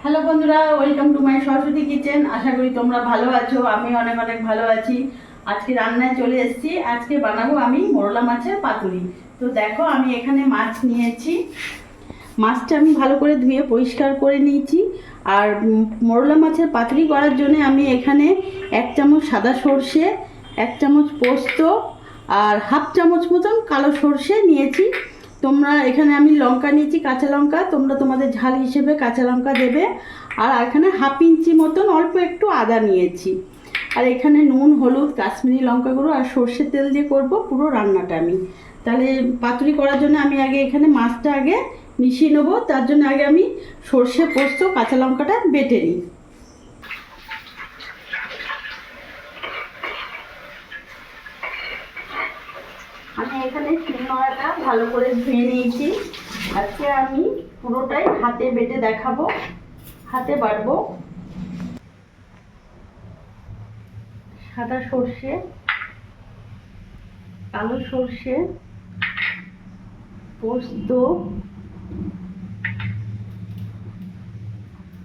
Hello বন্ধুরা, welcome to my Saraswati kitchen. আশা করি তোমরা ভালো আছো। আমি অনেক অনেক ভালো আছি। আজকে রান্নায় চলে এসেছি। আজকে বানাবো আমি মোরলা মাছের পাতুরি। তো দেখো, আমি এখানে মাছ নিয়েছি। মাছটা আমি ভালো করে ধুয়ে পরিষ্কার করে নিয়েছি। আর মোরলা মাছের পাতুরি করার জন্য আমি এখানে 1 চামচ সাদা সর্ষে, 1 চামচ পোস্ত আর হাফ চামচ মতন কালো সর্ষে নিয়েছি। তোমরা এখানে আমি লঙ্কা নিয়েছি, কাঁচা লঙ্কা, তোমরা তোমাদের ঝাল হিসেবে কাঁচা লঙ্কা দেবে। আর এখানে হাফ ইঞ্চি মতন অল্প একটু আদা নিয়েছি। আর এখানে নুন, হলুদ, কাশ্মীরি লঙ্কা গুঁড়ো আর সর্ষের তেল দিয়ে করব পুরো রান্নাটা আমি। তাহলে পাতুরি করার জন্য আমি আগে এখানে মাছটা আগে মিশিয়ে নেবো। তার জন্য আগে আমি সর্ষে, পোস্ত, কাঁচা লঙ্কাটা বেটে নিই। আমি এখানে শিলনোড়াটা ভালো করে ধুয়ে নিয়েছি। আজকে আমি পুরোটাই হাতে বেটে দেখাবো, হাতে বাটবো। সাদা সর্ষে, কালো সর্ষে, পোস্ত,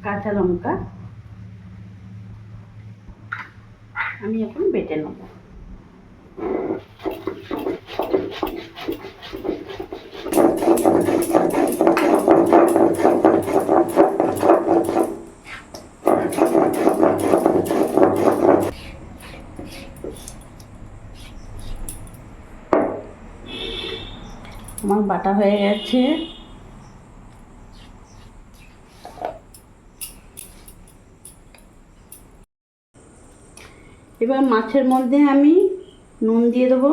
কাঁচা লঙ্কা আমি এখন বেটে নেব। আমার বাটা হয়ে গেছে। এবার মাছের মধ্যে আমি নুন দিয়ে দেবো,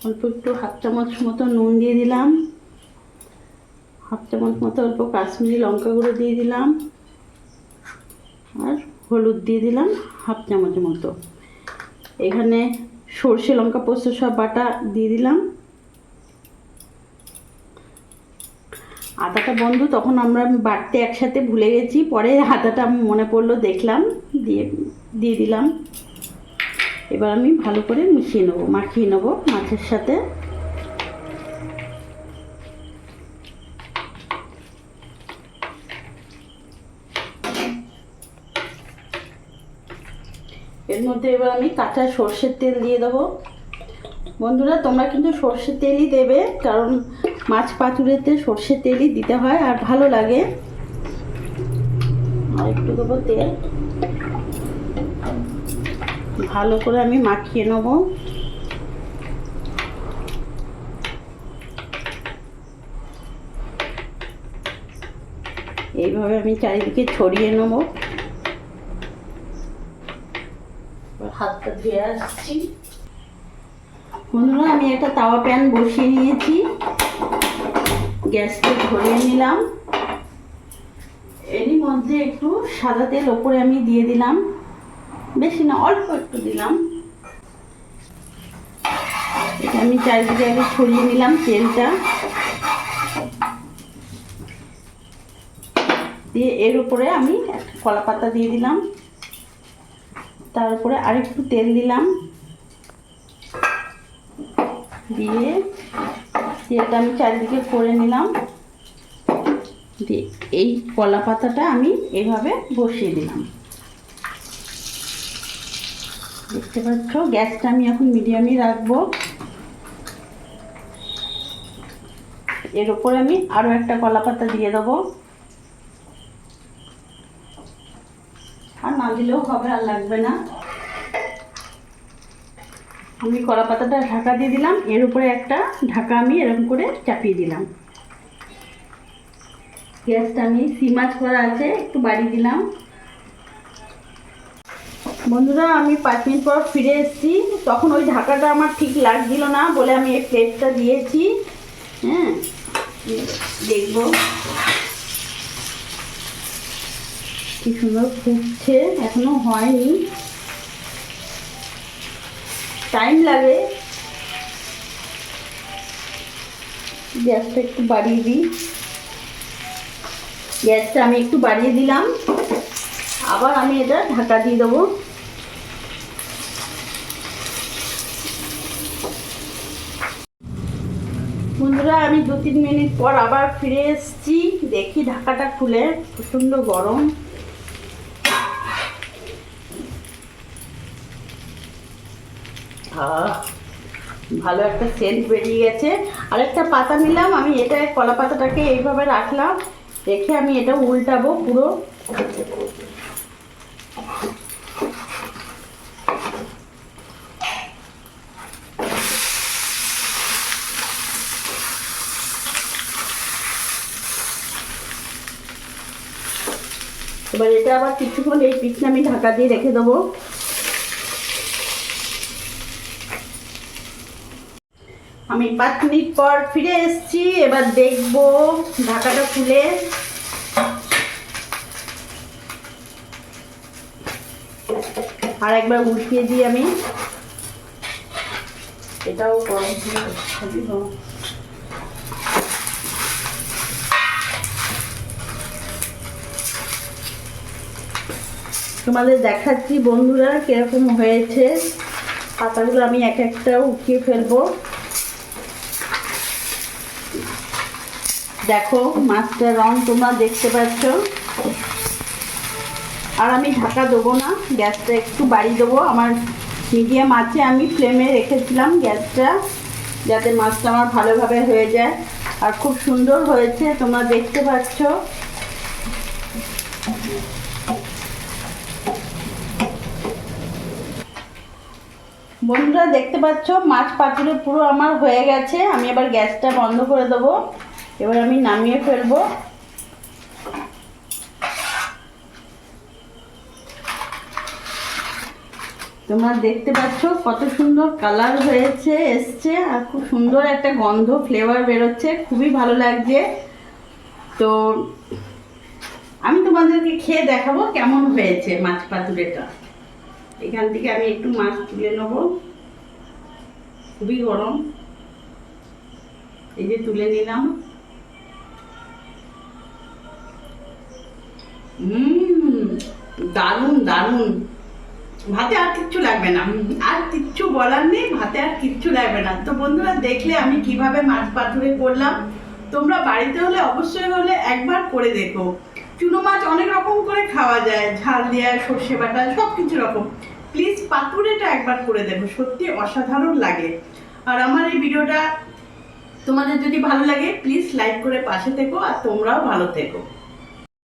অল্প একটু হাফ চামচ মতো নুন দিয়ে দিলাম। হাফ চামচ মতো অল্প কাশ্মীরি লঙ্কা গুঁড়ো দিয়ে দিলাম। আর হলুদ দিয়ে দিলাম হাফ চামচ মতো। এখানে সর্ষে, লঙ্কা, পোস্ত সব বাটা দিয়ে দিলাম। আদাটা বন্ধু তখন আমরা বাটতে একসাথে ভুলে গেছি, পরে আদাটা মনে পড়লো, দেখলাম, দিয়ে দিলাম। এবার আমি ভালো করে মাখিয়ে নেবো মাছের সাথে। এর মধ্যে এবার আমি কাঁচা সর্ষের তেল দিয়ে দেবো। বন্ধুরা, তোমরা কিন্তু সর্ষের তেলই দেবে, কারণ মাছ পাতুরিতে সর্ষের তেলই দিতে হয় আর ভালো লাগে। আর একটু দেবো তেল। ভালো করে আমি মাখিয়ে নেব। এইভাবে আমি চারিদিকে ছড়িয়ে নেব। হাতটা ধুয়ে আসছি। বন্ধুরা, আমি একটা তাওয়া প্যান বসিয়ে নিয়েছি, গ্যাসটা ধরিয়ে নিলাম। এরই মধ্যে একটু সাদা তেল ওপরে আমি দিয়ে দিলাম, বেশি না, অল্প একটু দিলাম। এটা আমি চারিদিকে আগে ছড়িয়ে নিলাম তেলটা দিয়ে। এর উপরে আমি একটা কলা পাতা দিয়ে দিলাম, তার উপরে আরেকটু তেল দিলাম, দিয়ে তেলটা আমি চারিদিকে করে নিলাম। দিয়ে এই কলা পাতাটা আমি এইভাবে বসিয়ে দিলাম। দেখতে পাচ্ছ, গ্যাসটা আমি এখন মিডিয়ামে রাখবো। এর উপরে আমি আরো একটা কলা পাতা দিয়ে দেবো। আর না দিলেও হবে, আর লাগবে না। আমি কলা পাতাটা ঢাকা দিয়ে দিলাম। এর উপরে একটা ঢাকা আমি এরকম করে চাপিয়ে দিলাম। গ্যাসটা আমি সিম আঁচ করা আছে, একটু বাড়িয়ে দিলাম। বন্ধুরা, আমি 5 মিনিট পর ফিরে এসেছি। তখন ওই ঢাকাটা আমার ঠিক লাগছিল না বলে আমি এই প্লেটটা দিয়েছি। হ্যাঁ, দেখবো কি সুন্দর ফুটছে, এখনো হয়নি, টাইম লাগে। গ্যাসটা একটু বাড়িয়ে দিই। গ্যাসটা আমি একটু বাড়িয়ে দিলাম। আবার আমি এটা ঢাকা দিয়ে দেবো। বন্ধুরা, আমি 2-3 মিনিট পর আবার ফিরে এসেছি। দেখি ঢাকাটা খুলে, প্রচণ্ড গরম। ভালো একটা সেন্ট বেরিয়ে গেছে। আর একটা পাতা নিলাম আমি, এটা কলা পাতাটাকে এইভাবে রাখলাম, রেখে আমি এটা উল্টাবো পুরো। এবার এটা আবার কিছুক্ষণ এই পিঠটা আমি ঢাকা দিয়ে রেখে দেবো। আমি 5 মিনিট পর ফিরে এসেছি। এবার দেখবো ঢাকাটা খুলে। আর একবার উল্টিয়ে দিই আমি, এটাও গরম তোমাদের দেখাচ্ছি বন্ধুরা কিরকম হয়েছে। পাতাগুলো আমি এক একটা উঠিয়ে ফেলবো। দেখো মাছটার রং তোমরা দেখতে পাচ্ছ। আর আমি ঢাকা দেবো না, গ্যাসটা একটু বাড়িয়ে দেবো। আমার মিডিয়াম আছে, আমি ফ্লেমে রেখেছিলাম গ্যাসটা, যাতে মাছটা আমার ভালোভাবে হয়ে যায়। আর খুব সুন্দর হয়েছে, তোমরা দেখতে পাচ্ছ। বন্ধুরা দেখতে পাচ্ছ মাছ পাতুরি পুরো আমার হয়ে গেছে। আমি এবার গ্যাসটা বন্ধ করে দেবো। এবার আমি নামিয়ে ফেলবো। তোমরা দেখতে পাচ্ছ কত সুন্দর কালার হয়েছে, এসছে, আর খুব সুন্দর একটা গন্ধ ফ্লেভার বেরোচ্ছে, খুবই ভালো লাগছে। তো আমি তোমাদেরকে খেয়ে দেখাবো কেমন হয়েছে মাছ পাতুরিটা। এখান থেকে আমি একটু মাছ তুলে নেব, খুবই গরম। এই যে তুলে নিলাম। দারুণ দারুণ। ভাতে আর কিচ্ছু লাগবে না, আর কিচ্ছু বলার নেই, ভাতে আর কিচ্ছু লাগবে না। তো বন্ধুরা দেখলে আমি কিভাবে মাছ পাতুরি করলাম। তোমরা বাড়িতে হলে অবশ্যই হলে একবার করে দেখো। চুনো মাছ অনেক রকম করে খাওয়া যায়, ঝাল দেওয়া, সর্ষে বাটা, সব কিছু রকম। প্লিজ পাতুরিটা একবার করে দেখো, সত্যি অসাধারণ লাগে। আর আমার এই ভিডিওটা তোমাদের যদি ভালো লাগে প্লিজ লাইক করে পাশে থেকো, আর তোমরাও ভালো থেকো।